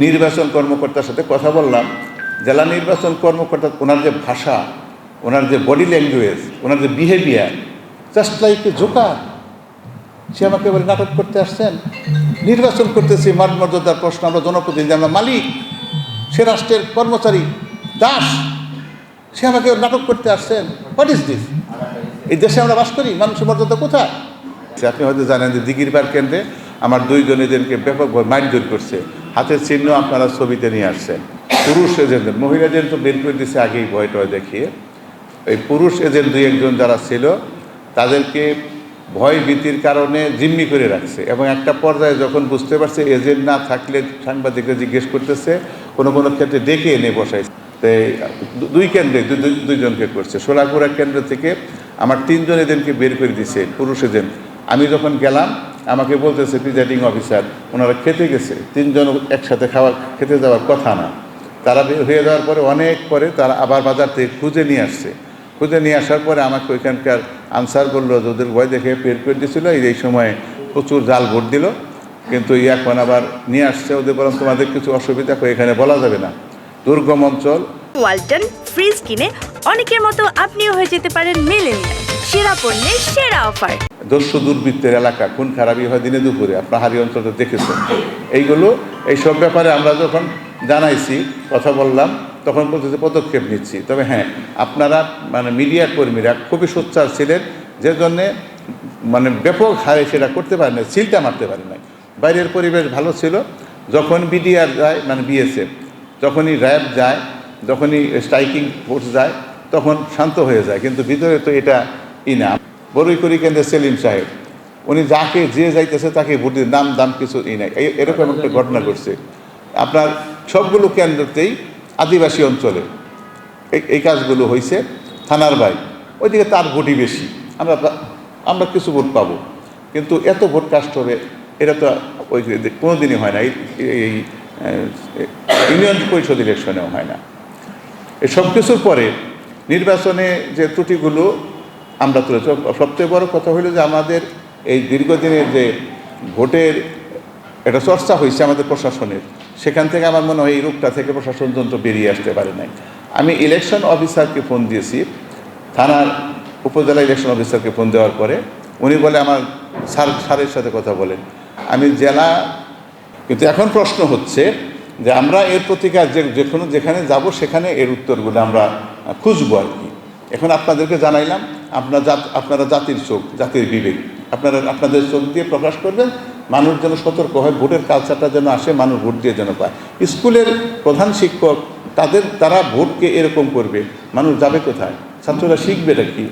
নির্বাচন কর্মকর্তার সাথে কথা বললাম। জেলা নির্বাচন কর্মকর্তা ওনার যে ভাষা, ওনার যে বডি ল্যাঙ্গুয়েজ, ওনার যে behaviour, just like a joker. সে আমাকে বলে নাটক করতে আসছেন, নির্বাচন করতেছি, মান মর্যাদার প্রশ্ন, আমরা জনপ্রতিনিধি, আমরা মালিক, সে রাষ্ট্রের কর্মচারী, দাস, সে আমাকে নাটক করতে আসছেন। What is this? এই দেশে আমরা বাস করি, মানুষের মর্যাদা কোথায়? আপনি হয়তো জানেন যে দিঘিরপাড় কেন্দ্রে আমার দুইজন এদেরকে ব্যাপকভাবে মারধর করছে, হাতের চিহ্ন আপনারা ছবিতে নিয়ে আসছেন। পুরুষ এজেন্টদের, মহিলা এজেন্ট তো বের করে দিচ্ছে আগেই ভয় টয় দেখিয়ে। এই পুরুষ এজেন্ট দুই একজন যারা ছিল তাদেরকে ভয় ভীতির কারণে জিম্মি করে রাখছে, এবং একটা পর্যায়ে যখন বুঝতে পারছে এজেন্ট না থাকলে সাংবাদিকরা জিজ্ঞেস করতেছে, কোনো কোনো ক্ষেত্রে ডেকে এনে বসাইছে। তো দুই কেন্দ্রে দুইজনকে করছে। সোলাপুরা কেন্দ্র থেকে আমার তিনজন এজেন্টকে বের করে দিছে, পুরুষ এজেন্ট। আমি যখন গেলাম আমাকে বলতেছে প্রিজাইডিং অফিসার ওনারা খেতে গেছে, তিনজন একসাথে খেতে যাওয়ার কথা না। তারা বের হয়ে যাওয়ার পরে অনেক পরে তারা আবার বাজার থেকে খুঁজে নিয়ে আসছে। খুঁজে নিয়ে আসার পরে আমাকে ওইখানকার আনসার বললো যে ওদের ভয় দেখে বের করে দিয়েছিলো, এই সময় প্রচুর জাল ভোট দিল, কিন্তু এখন আবার নিয়ে আসছে। ওদের বরং তোমাদের কিছু অসুবিধা এখানে বলা যাবে না, দুর্গম অঞ্চল। ওয়ালটন ফ্রিজ কিনে অনেকের মতো আপনিও হয়ে যেতে পারেন মিলেনিয়াল। সেরা পণ্যের সেরা অফার। দস্যু দুর্বৃত্তের এলাকা, খুন খারাপি হয় দিনে দুপুরে, আপনার হারি অঞ্চলটা দেখেছেন। এইসব ব্যাপারে আমরা যখন জানাইছি, কথা বললাম, তখন বলতেছে পদক্ষেপ নিচ্ছি। তবে হ্যাঁ, আপনারা মিডিয়া কর্মীরা খুবই সোচ্চার ছিলেন, যে জন্যে ব্যাপক হারে সেটা করতে পারেন না, সিলটা মারতে পারেন নাই। বাইরের পরিবেশ ভালো ছিল। যখন বিডিআর যায়, বিএসএফ, যখনই র্যাব যায়, যখনই স্ট্রাইকিং ফোর্স যায়, তখন শান্ত হয়ে যায়। কিন্তু ভিতরে তো এটা না। বরুইকুড়ি কেন্দ্রের সেলিম সাহেব, উনি যাকে যে যাইতেছে তাকে ভোট দিয়ে দাম কিছু নাই, এরকম একটা ঘটনা ঘটছে। আপনার সবগুলো কেন্দ্রতেই আদিবাসী অঞ্চলে এই কাজগুলো হয়েছে। থানার বাইরে ওইদিকে তার ভোটই বেশি, আমরা কিছু ভোট পাবো, কিন্তু এত ভোট কাস্ট হবে এটা তো ওই কোনো দিনই হয় না। এই ইউনিয়ন পরিষদ ইলেকশনেও হয় না। এই সব কিছুর পরে নির্বাচনে যে ত্রুটিগুলো আমরা তুলেছি, সবচেয়ে বড় কথা হলো যে আমাদের এই দীর্ঘদিনের যে ভোটের একটা চর্চা হয়েছে আমাদের প্রশাসনের, সেখান থেকে আমার মনে হয় এই রূপটা থেকে প্রশাসন যন্ত্র বেরিয়ে আসতে পারে নাই। আমি ইলেকশন অফিসারকে ফোন দিয়েছি, থানার উপজেলা ইলেকশন অফিসারকে ফোন দেওয়ার পরে উনি বলে আমার স্যারের সাথে কথা বলেন। আমি জেলা, কিন্তু এখন প্রশ্ন হচ্ছে যে আমরা এর প্রতিকার যেখানে যাব সেখানে এর উত্তরগুলো আমরা খুঁজবো আর কি। এখন আপনাদেরকে জানাইলাম, আপনারা জাতির চোখ, জাতির বিবেক, আপনাদের চোখ দিয়ে প্রকাশ করবেন, মানুষ যেন সতর্ক হয়, ভোটের কালচারটা যেন আসে, মানুষ ভোট দিয়ে যেন পায়। স্কুলের প্রধান শিক্ষক তারা ভোটকে এরকম করবে, মানুষ যাবে কোথায়? ছাত্ররা শিখবে এটা কি?